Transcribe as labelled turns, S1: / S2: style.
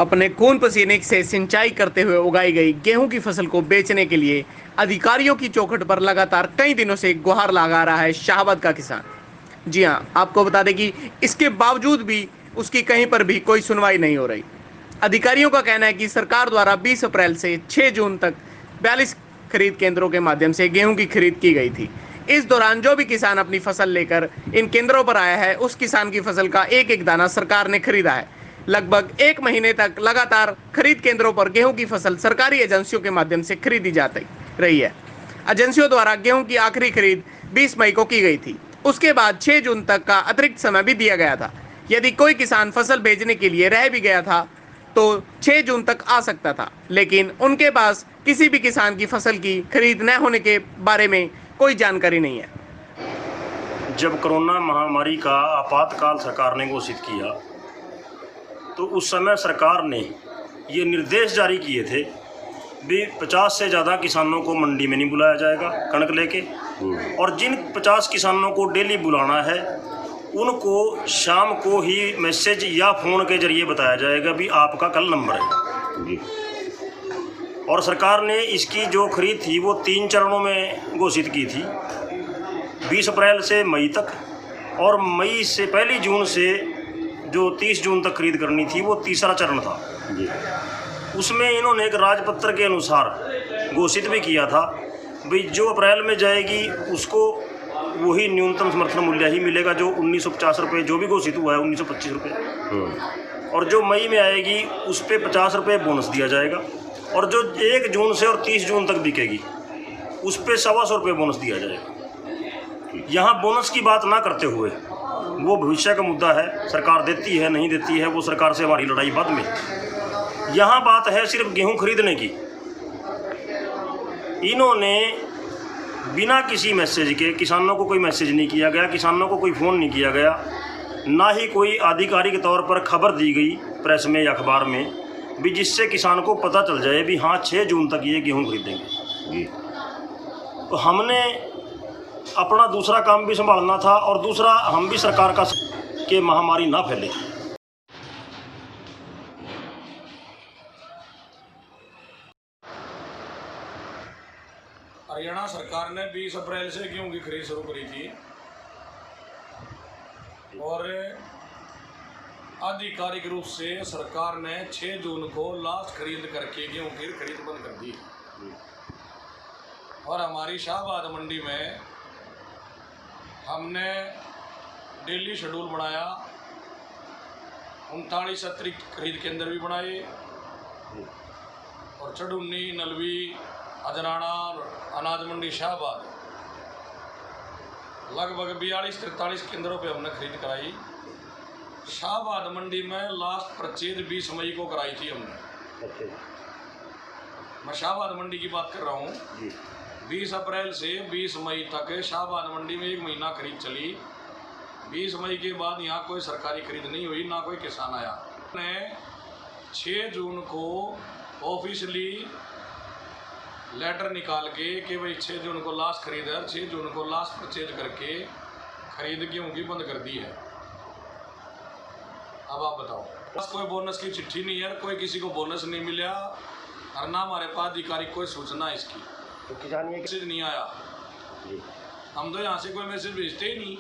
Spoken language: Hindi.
S1: अपने खून पसीने से सिंचाई करते हुए उगाई गई गेहूं की फसल को बेचने के लिए अधिकारियों की चौखट पर लगातार कई दिनों से गुहार लगा रहा है शाहबाद का किसान। जी हां, आपको बता दें कि इसके बावजूद भी उसकी कहीं पर भी कोई सुनवाई नहीं हो रही। अधिकारियों का कहना है कि सरकार द्वारा 20 अप्रैल से 6 जून तक 42 खरीद केंद्रों के माध्यम से गेहूं की खरीद की गई थी। इस दौरान जो भी किसान अपनी फसल लेकर इन केंद्रों पर आया है, उस किसान की फसल का एक एक दाना सरकार ने खरीदा है। लगभग 1 महीने तक लगातार खरीद केंद्रों पर गेहूं की फसल सरकारी एजेंसियों के माध्यम से खरीदी जाती रही है। एजेंसियों द्वारा गेहूं की आखिरी खरीद 20 मई को की गई थी। उसके बाद 6 जून तक का अतिरिक्त समय भी दिया गया था। यदि कोई किसान फसल भेजने के लिए रह भी गया था तो 6 जून तक आ सकता था, लेकिन उनके पास किसी भी किसान की फसल की खरीद न होने के बारे में कोई जानकारी नहीं है।
S2: जब कोरोना महामारी का आपातकाल सरकार ने घोषित किया तो उस समय सरकार ने ये निर्देश जारी किए थे भी 50 से ज़्यादा किसानों को मंडी में नहीं बुलाया जाएगा कणक लेके, और जिन 50 किसानों को डेली बुलाना है उनको शाम को ही मैसेज या फ़ोन के जरिए बताया जाएगा भी आपका कल नंबर है। और सरकार ने इसकी जो खरीद थी वो 3 चरणों में घोषित की थी, 20 अप्रैल से मई तक, और मई से 1 जून से जो 30 जून तक खरीद करनी थी वो तीसरा चरण था। उसमें इन्होंने एक राजपत्र के अनुसार घोषित भी किया था भाई जो अप्रैल में जाएगी उसको वही न्यूनतम समर्थन मूल्य ही मिलेगा, जो 1950 रुपये जो भी घोषित हुआ है 1925 रुपये, और जो मई में आएगी उस पर 50 रुपये बोनस दिया जाएगा, और जो 1 जून से और 30 जून तक बिकेगी उस पर 125 रुपये बोनस दिया जाएगा। यहाँ बोनस की बात ना करते हुए, वो भविष्य का मुद्दा है, सरकार देती है नहीं देती है वो सरकार से हमारी लड़ाई बाद में। यहाँ बात है सिर्फ गेहूं खरीदने की। इन्होंने बिना किसी मैसेज के, किसानों को कोई मैसेज नहीं किया गया, किसानों को कोई फ़ोन नहीं किया गया, ना ही कोई आधिकारिक तौर पर खबर दी गई प्रेस में या अखबार में भी जिससे किसान को पता चल जाए भी हाँ 6 जून तक ये गेहूं खरीदेंगे। तो हमने अपना दूसरा काम भी संभालना था, और दूसरा हम भी सरकार का कि महामारी ना फैले।
S3: हरियाणा सरकार ने 20 अप्रैल से गेहूं की खरीद शुरू करी थी, और आधिकारिक रूप से सरकार ने 6 जून को लास्ट खरीद करके गेहूं की खरीद बंद कर दी। और हमारी शाहबाद मंडी में हमने डेली शेड्यूल बनाया, 39 अतिरिक्त खरीद केंद्र भी बनाए, और चढ़ुन्नी, नलवी, अजनाना, अनाज मंडी शाहबाद लगभग 42-43 केंद्रों पे हमने खरीद कराई। शाहबाद मंडी में लास्ट परचेज 20 मई को कराई थी हमने। मैं शाहबाद मंडी की बात कर रहा हूँ। 20 अप्रैल से 20 मई तक शाहबाद मंडी में 1 महीना खरीद चली। 20 मई के बाद यहाँ कोई सरकारी खरीद नहीं हुई, ना कोई किसान आया। ने 6 जून को ऑफिशियली लेटर निकाल के कि भाई 6 जून को लास्ट खरीद है, 6 जून को लास्ट परचेज करके खरीद गेहूं की बंद कर दी है। अब आप बताओ, बस कोई बोनस की चिट्ठी नहीं है, कोई किसी को बोनस नहीं मिला, और ना हमारे पास आधिकारिक कोई सूचना है इसकी।
S2: तो किसान ये
S3: मैसेज नहीं आया, हम तो यहाँ से कोई मैसेज भेजते ही नहीं।